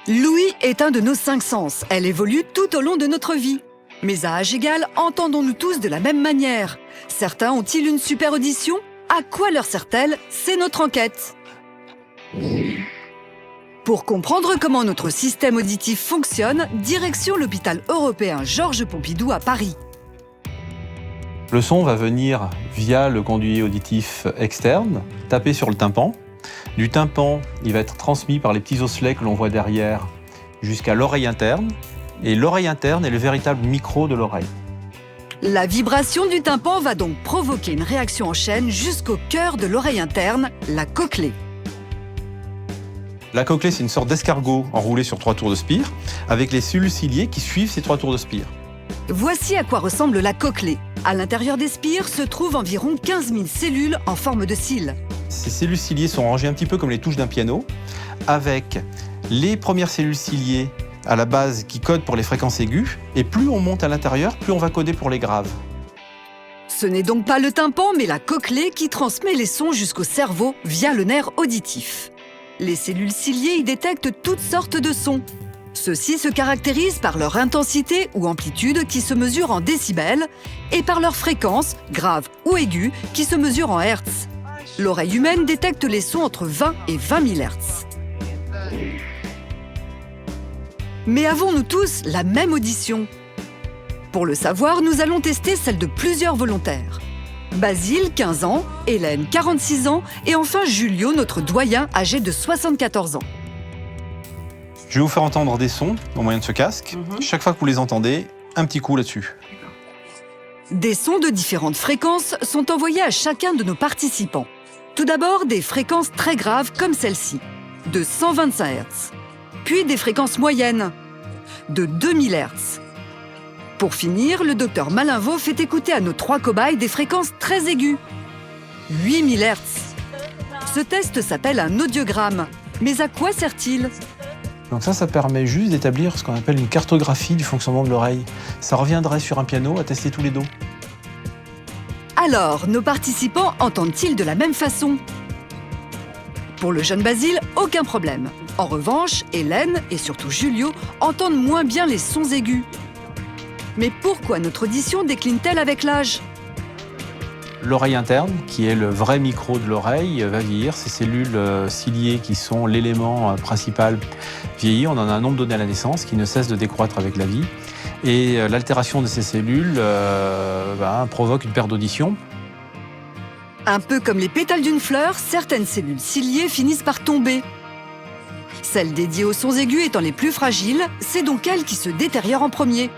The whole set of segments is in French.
L'ouïe est un de nos 5 sens. Elle évolue tout au long de notre vie. Mais à âge égal, entendons-nous tous de la même manière? Certains ont-ils une super audition? À quoi leur sert-elle? C'est notre enquête. Pour comprendre comment notre système auditif fonctionne, direction l'hôpital européen Georges Pompidou à Paris. Le son va venir via le conduit auditif externe, taper sur le tympan. Du tympan, il va être transmis par les petits osselets que l'on voit derrière jusqu'à l'oreille interne. Et l'oreille interne est le véritable micro de l'oreille. La vibration du tympan va donc provoquer une réaction en chaîne jusqu'au cœur de l'oreille interne, la cochlée. La cochlée, c'est une sorte d'escargot enroulé sur 3 tours de spire, avec les cellules ciliées qui suivent ces 3 tours de spire. Voici à quoi ressemble la cochlée. À l'intérieur des spires se trouvent environ 15 000 cellules en forme de cils. Ces cellules ciliées sont rangées un petit peu comme les touches d'un piano, avec les premières cellules ciliées à la base qui codent pour les fréquences aiguës, et plus on monte à l'intérieur, plus on va coder pour les graves. Ce n'est donc pas le tympan, mais la cochlée qui transmet les sons jusqu'au cerveau via le nerf auditif. Les cellules ciliées y détectent toutes sortes de sons. Ceux-ci se caractérisent par leur intensité ou amplitude qui se mesure en décibels et par leur fréquence, grave ou aiguë, qui se mesure en hertz. L'oreille humaine détecte les sons entre 20 et 20 000 hertz. Mais avons-nous tous la même audition? Pour le savoir, nous allons tester celle de plusieurs volontaires. Basile, 15 ans, Hélène, 46 ans, et enfin Julio, notre doyen, âgé de 74 ans. Je vais vous faire entendre des sons au moyen de ce casque. Chaque fois que vous les entendez, un petit coup là-dessus. Des sons de différentes fréquences sont envoyés à chacun de nos participants. Tout d'abord, des fréquences très graves comme celle-ci, de 125 Hz. Puis des fréquences moyennes, de 2000 Hz. Pour finir, le docteur Malinvaud fait écouter à nos 3 cobayes des fréquences très aiguës, 8000 Hz. Ce test s'appelle un audiogramme. Mais à quoi sert-il? Donc ça permet juste d'établir ce qu'on appelle une cartographie du fonctionnement de l'oreille. Ça reviendrait sur un piano à tester tous les dos. Alors, nos participants entendent-ils de la même façon? Pour le jeune Basile, aucun problème. En revanche, Hélène et surtout Julio entendent moins bien les sons aigus. Mais pourquoi notre audition décline-t-elle avec l'âge? L'oreille interne, qui est le vrai micro de l'oreille, va vieillir. Ces cellules ciliées qui sont l'élément principal vieillit. On en a un nombre donné à la naissance qui ne cesse de décroître avec la vie. Et l'altération de ces cellules provoque une perte d'audition. Un peu comme les pétales d'une fleur, certaines cellules ciliées finissent par tomber. Celles dédiées aux sons aigus étant les plus fragiles, c'est donc elles qui se détériorent en premier.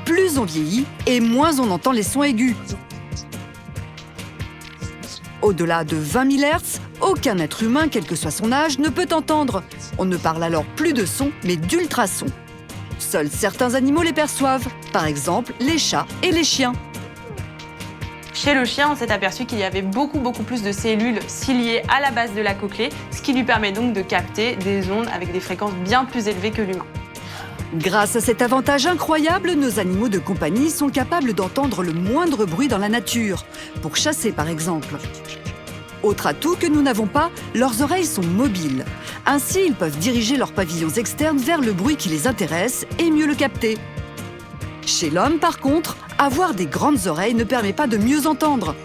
Plus on vieillit et moins on entend les sons aigus. Au-delà de 20 000 Hz, aucun être humain, quel que soit son âge, ne peut entendre. On ne parle alors plus de sons, mais d'ultrasons. Seuls certains animaux les perçoivent, par exemple les chats et les chiens. Chez le chien, on s'est aperçu qu'il y avait beaucoup plus de cellules ciliées à la base de la cochlée, ce qui lui permet donc de capter des ondes avec des fréquences bien plus élevées que l'humain. Grâce à cet avantage incroyable, nos animaux de compagnie sont capables d'entendre le moindre bruit dans la nature, pour chasser par exemple. Autre atout que nous n'avons pas, leurs oreilles sont mobiles. Ainsi, ils peuvent diriger leurs pavillons externes vers le bruit qui les intéresse et mieux le capter. Chez l'homme, par contre, avoir des grandes oreilles ne permet pas de mieux entendre.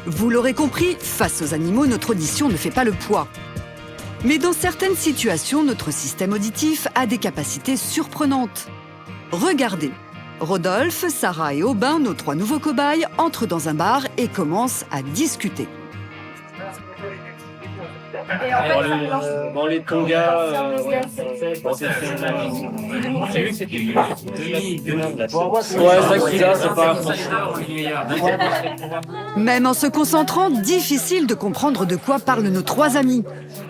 Vous l'aurez compris, face aux animaux, notre audition ne fait pas le poids. Mais dans certaines situations, notre système auditif a des capacités surprenantes. Regardez, Rodolphe, Sarah et Aubin, nos 3 nouveaux cobayes, entrent dans un bar et commencent à discuter. Et en fait, dans les Tonga, c'est pas. Même en se concentrant, difficile de comprendre de quoi parlent nos 3 amis.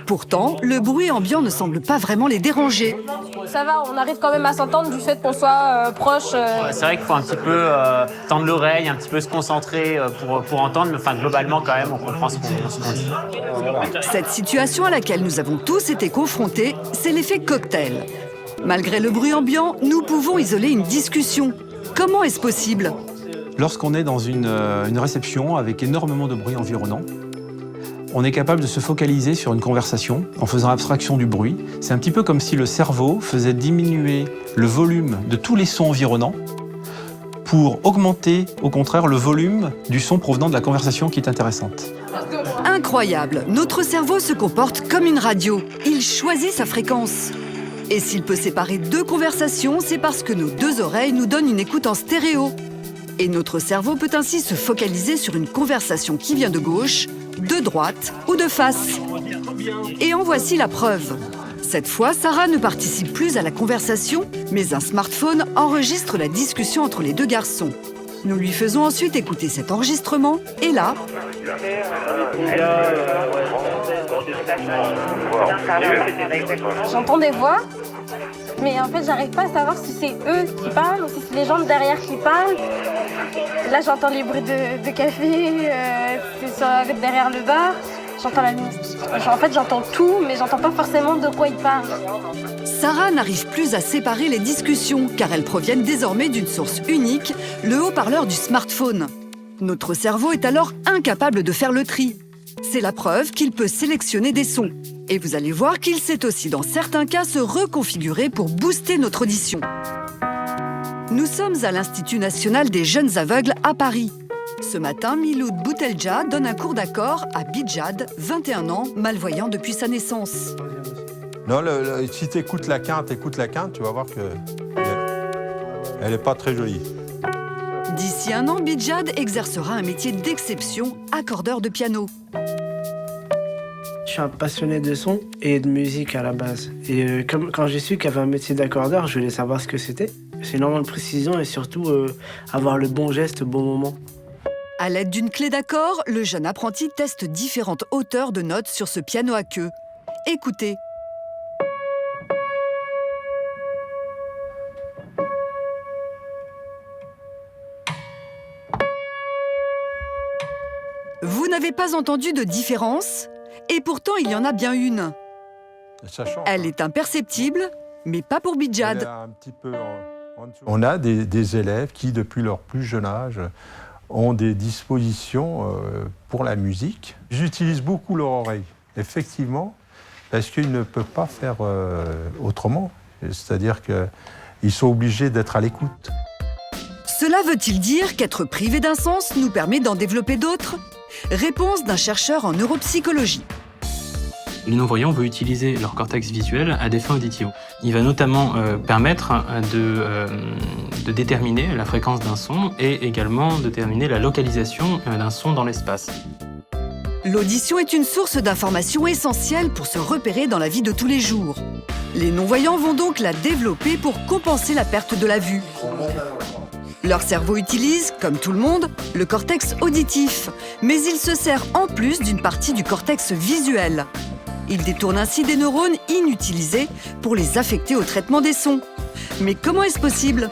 Pourtant, le bruit ambiant ne semble pas vraiment les déranger. ça va, on arrive quand même à s'entendre du fait qu'on soit proche. C'est vrai qu'il faut un petit peu tendre l'oreille, un petit peu se concentrer pour entendre, mais enfin, globalement, quand même, on comprend ce qu'on dit. Cette situation à laquelle nous avons tous été confrontés, c'est l'effet cocktail. Malgré le bruit ambiant, nous pouvons isoler une discussion. Comment est-ce possible ? Lorsqu'on est dans une réception avec énormément de bruit environnant, on est capable de se focaliser sur une conversation en faisant abstraction du bruit. C'est un petit peu comme si le cerveau faisait diminuer le volume de tous les sons environnants pour augmenter, au contraire, le volume du son provenant de la conversation qui est intéressante. Incroyable, notre cerveau se comporte comme une radio. Il choisit sa fréquence. Et s'il peut séparer deux conversations, c'est parce que nos deux oreilles nous donnent une écoute en stéréo. Et notre cerveau peut ainsi se focaliser sur une conversation qui vient de gauche, de droite ou de face. Et en voici la preuve. Cette fois, Sarah ne participe plus à la conversation, mais un smartphone enregistre la discussion entre les deux garçons. Nous lui faisons ensuite écouter cet enregistrement, et là... J'entends des voix, mais en fait, j'arrive pas à savoir si c'est eux qui parlent ou si c'est les gens de derrière qui parlent. Là, j'entends les bruits de café, c'est derrière le bar. J'entends la musique. En fait, j'entends tout, mais j'entends pas forcément de quoi ils parlent. Sarah n'arrive plus à séparer les discussions, car elles proviennent désormais d'une source unique, le haut-parleur du smartphone. Notre cerveau est alors incapable de faire le tri. C'est la preuve qu'il peut sélectionner des sons. Et vous allez voir qu'il sait aussi, dans certains cas, se reconfigurer pour booster notre audition. Nous sommes à l'Institut national des jeunes aveugles à Paris. Ce matin, Miloud Boutelja donne un cours d'accord à Bijad, 21 ans, malvoyant depuis sa naissance. Non, si tu écoutes la quinte, tu vas voir qu'elle n'est pas très jolie. D'ici un an, Bijad exercera un métier d'exception, accordeur de piano. Je suis un passionné de son et de musique à la base. Et quand j'ai su qu'il y avait un métier d'accordeur, je voulais savoir ce que c'était. C'est énormément de précision et surtout avoir le bon geste au bon moment. À l'aide d'une clé d'accord, le jeune apprenti teste différentes hauteurs de notes sur ce piano à queue. Écoutez. Vous n'avez pas entendu de différence? Et pourtant, il y en a bien une. Ça change. Elle est imperceptible, mais pas pour Bijad. Elle est un petit peu en dessous. On a des élèves qui, depuis leur plus jeune âge, ont des dispositions pour la musique. Ils utilisent beaucoup leur oreille, effectivement, parce qu'ils ne peuvent pas faire autrement. C'est-à-dire qu'ils sont obligés d'être à l'écoute. Cela veut-il dire qu'être privé d'un sens nous permet d'en développer d'autres? Réponse d'un chercheur en neuropsychologie. Les non-voyants vont utiliser leur cortex visuel à des fins auditives. Il va notamment permettre de déterminer la fréquence d'un son et également de déterminer la localisation d'un son dans l'espace. L'audition est une source d'informations essentielle pour se repérer dans la vie de tous les jours. Les non-voyants vont donc la développer pour compenser la perte de la vue. Leur cerveau utilise, comme tout le monde, le cortex auditif, mais il se sert en plus d'une partie du cortex visuel. Il détourne ainsi des neurones inutilisés pour les affecter au traitement des sons. Mais comment est-ce possible ?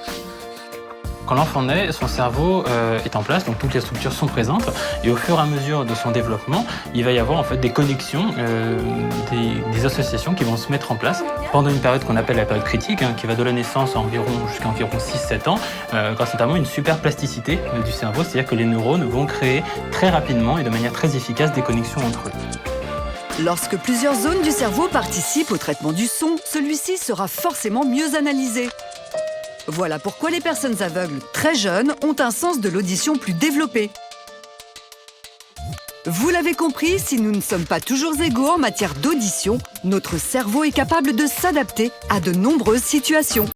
Quand l'enfant naît, son cerveau est en place, donc toutes les structures sont présentes, et au fur et à mesure de son développement, il va y avoir en fait des connexions, des associations qui vont se mettre en place pendant une période qu'on appelle la période critique, qui va de la naissance jusqu'à environ 6-7 ans, grâce notamment à une super plasticité du cerveau, c'est-à-dire que les neurones vont créer très rapidement et de manière très efficace des connexions entre eux. Lorsque plusieurs zones du cerveau participent au traitement du son, celui-ci sera forcément mieux analysé. Voilà pourquoi les personnes aveugles très jeunes ont un sens de l'audition plus développé. Vous l'avez compris, si nous ne sommes pas toujours égaux en matière d'audition, notre cerveau est capable de s'adapter à de nombreuses situations.